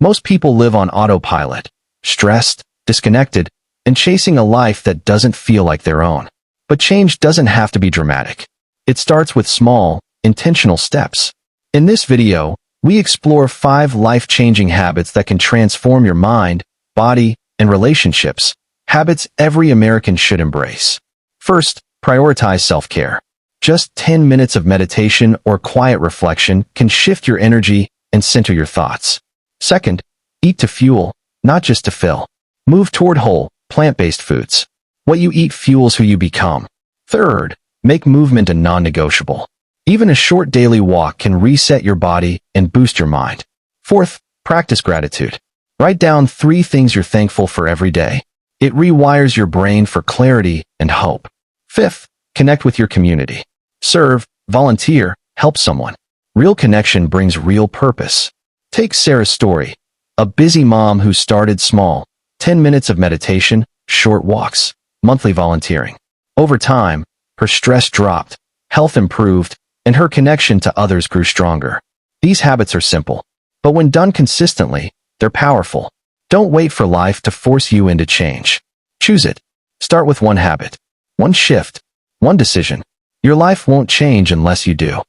Most people live on autopilot, stressed, disconnected, and chasing a life that doesn't feel like their own. But change doesn't have to be dramatic. It starts with small, intentional steps. In this video, we explore 5 life-changing habits that can transform your mind, body, and relationships, habits every American should embrace. First, prioritize self-care. Just 10 minutes of meditation or quiet reflection can shift your energy and center your thoughts. Second, eat to fuel, not just to fill. Move toward whole, plant-based foods. What you eat fuels who you become. Third, make movement a non-negotiable. Even a short daily walk can reset your body and boost your mind. Fourth, practice gratitude. Write down 3 things you're thankful for every day. It rewires your brain for clarity and hope. Fifth, connect with your community. Serve, volunteer, help someone. Real connection brings real purpose. Take Sarah's story. A busy mom who started small. 10 minutes of meditation, short walks, monthly volunteering. Over time, her stress dropped, health improved, and her connection to others grew stronger. These habits are simple, but when done consistently, they're powerful. Don't wait for life to force you into change. Choose it. Start with one habit, one shift, one decision. Your life won't change unless you do.